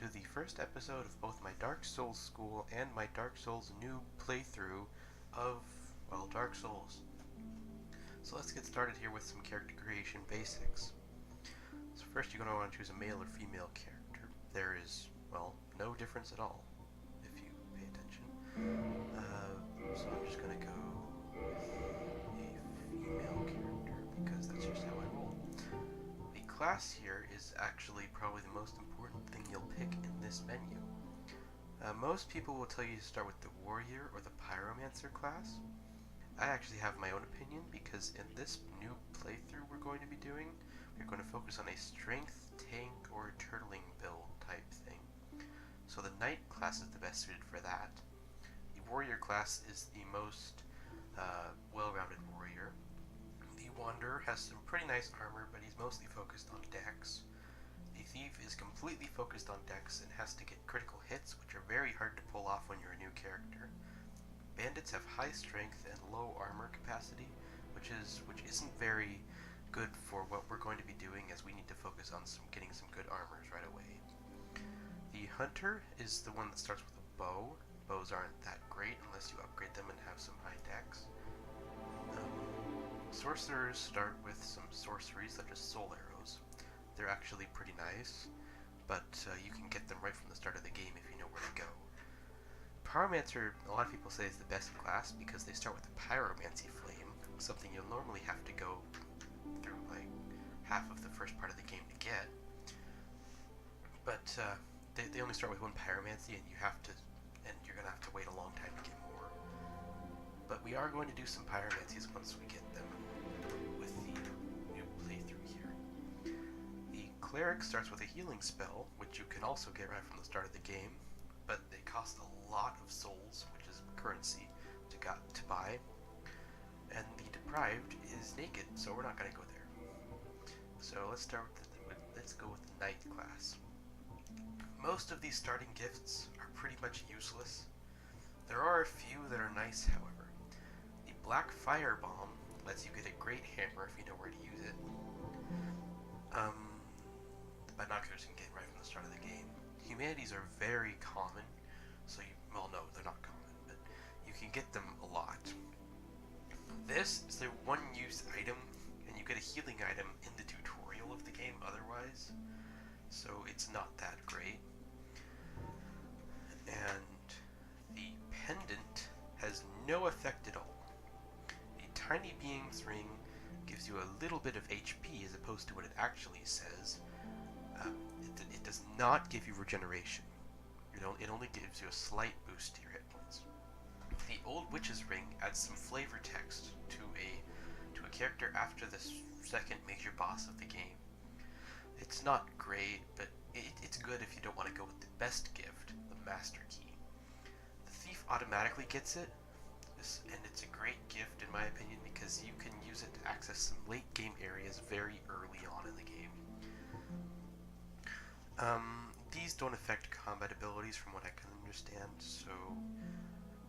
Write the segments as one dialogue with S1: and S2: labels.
S1: to the first episode of both my Dark Souls School and my Dark Souls Noob playthrough of, well, Dark Souls. So let's get started here with some character creation basics. So first you're going to want to choose a male or female character. There is, well, no difference at all, if you pay attention. So I'm just going to go with a female character, because that's just how I roll. The class here is actually probably the most important thing you'll pick in this menu. Most people will tell you to start with the warrior or the pyromancer class. I actually have my own opinion, because in this new playthrough we're going to be doing, we're going to focus on a strength, tank, or turtling build type thing. So the knight class is the best suited for that. The warrior class is the most well-rounded warrior. The wanderer has some pretty nice armor, but he's mostly focused on dex. The thief is completely focused on dex and has to get critical hits, which are very hard to pull off when you're a new character. Bandits have high strength and low armor capacity, which isn't very good for what we're going to be doing, as we need to focus on getting some good armors right away. The hunter is the one that starts with a bow. Bows aren't that great unless you upgrade them and have some high dex. Sorcerers start with some sorceries such as soul arrows. They're actually pretty nice, but you can get them right from the start of the game if you know where to go. Pyromancer, a lot of people say, is the best class because they start with the pyromancy flame, something you'll normally have to go through like half of the first part of the game to get. But they only start with one pyromancy, and you're gonna have to wait a long time to get more. But we are going to do some pyromancies once we get them with the new playthrough here. The cleric starts with a healing spell, which you can also get right from the start of the game, but they cost a lot of souls, which is currency, to buy. And the deprived is naked, so we're not going to go there. So let's go with the knight class. Most of these starting gifts are pretty much useless. There are a few that are nice, however. The black fire bomb lets you get a great hammer if you know where to use it. The binoculars you can get right from the start of the game. Humanities are very common, so no, they're not common, but you can get them a lot. This is their one-use item, and you get a healing item in the tutorial of the game otherwise, so it's not that great. And the pendant has no effect at all. The tiny being's ring gives you a little bit of HP as opposed to what it actually says. It does not give you regeneration. It only gives you a slight boost to your hit points. The old witch's ring adds some flavor text to a character after the second major boss of the game. It's not great, but it's good if you don't want to go with the best gift, the master key. The thief automatically gets it, and it's a great gift in my opinion because you can use it to access some late game areas very early on in the game. These don't affect combat abilities from what I can understand, so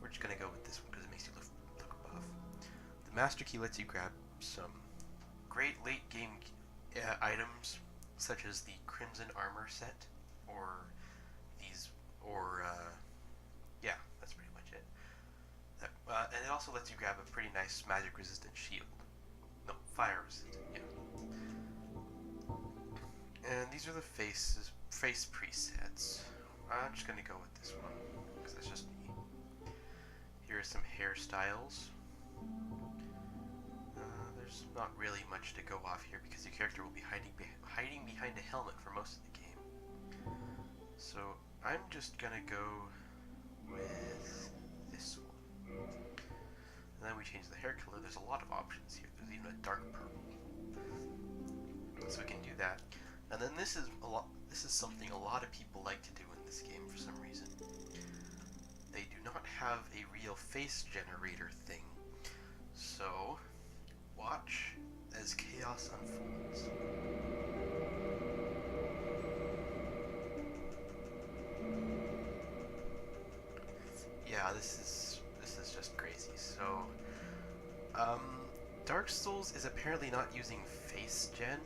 S1: we're just going to go with this one because it makes you look buff. The Master Key lets you grab some great late game items, such as the Crimson Armor set, yeah, that's pretty much it. And it also lets you grab a pretty nice magic resistant shield. No, fire resistant, yeah. And these are the face presets. I'm just gonna go with this one, because that's just me. Here are some hairstyles. There's not really much to go off here, because your character will be hiding behind a helmet for most of the game. So I'm just gonna go with this one. And then we change the hair color. There's a lot of options here. There's even a dark purple. So we can do that. And then this is something a lot of people like to do in this game for some reason. They do not have a real face generator thing. So watch as chaos unfolds. Yeah, this is just crazy. So Dark Souls is apparently not using face gen.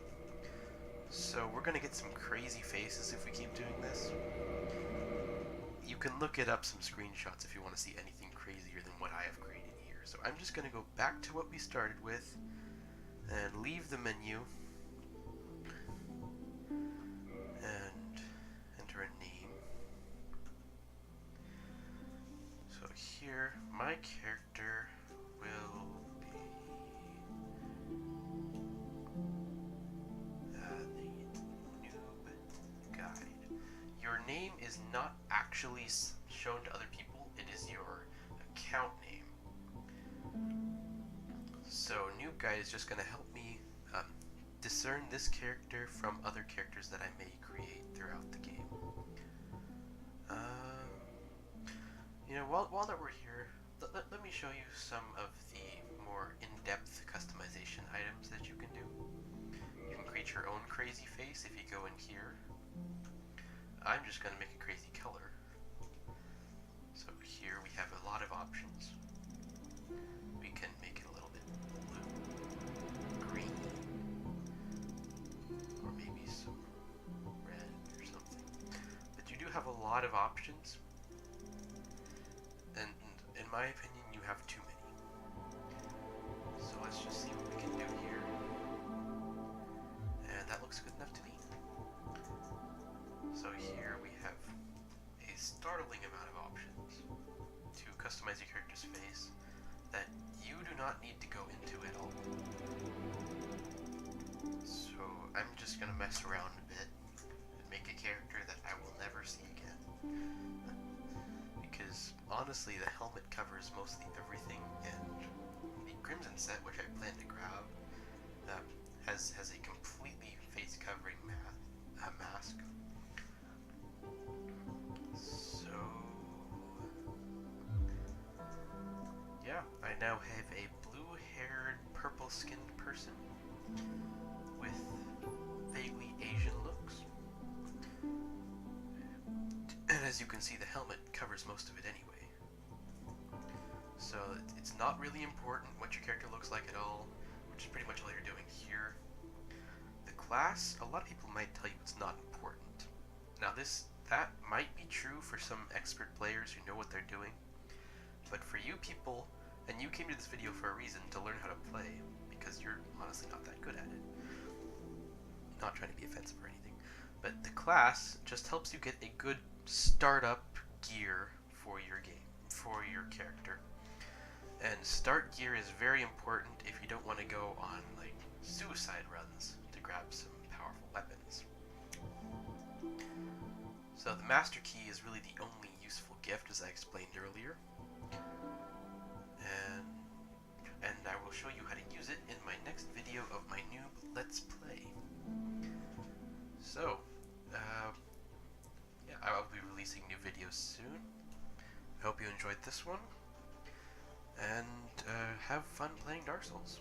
S1: So we're gonna get some crazy faces if we keep doing this. You can look it up some screenshots if you want to see anything crazier than what I have created here. So I'm just gonna go back to what we started with and leave the menu and enter a name. So here, my character will be the Noob Guide. Your name is not actually shown to other people, it is your account name. So Noob Guide is just going to help me discern this character from other characters that I may create throughout the game. You know, while that we're here, let me show you some of the more in-depth customization items that you can do. You can create your own crazy face if you go in here. I'm just going to make a crazy color. So here we have a lot of options. We can make it a little bit blue, green, or maybe some red or something. But you do have a lot of options. And in my opinion, you have too many. So let's just see what we can do here. And that looks good enough to me. So here we have a startling amount of options to customize your character's face that you do not need to go into at all. So I'm just gonna mess around a bit and make a character that I will never see again. Because honestly, the helmet covers mostly everything, and the Crimson set, which I plan to grab, has a completely face covering mask. So yeah, I now have a blue-haired, purple-skinned person with vaguely Asian looks. And as you can see, the helmet covers most of it anyway. So it's not really important what your character looks like at all, which is pretty much all you're doing here. The class, a lot of people might tell you it's not important. Now that might be true for some expert players who know what they're doing, but for you people, and you came to this video for a reason, to learn how to play, because you're honestly not that good at it. Not trying to be offensive or anything, but the class just helps you get a good startup gear for your game, for your character. And start gear is very important if you don't want to go on like suicide runs to grab some powerful weapons. So the Master Key is really the only useful gift, as I explained earlier. And I will show you how to use it in my next video of my Noob Let's Play. So, yeah, I will be releasing new videos soon. I hope you enjoyed this one, and have fun playing Dark Souls.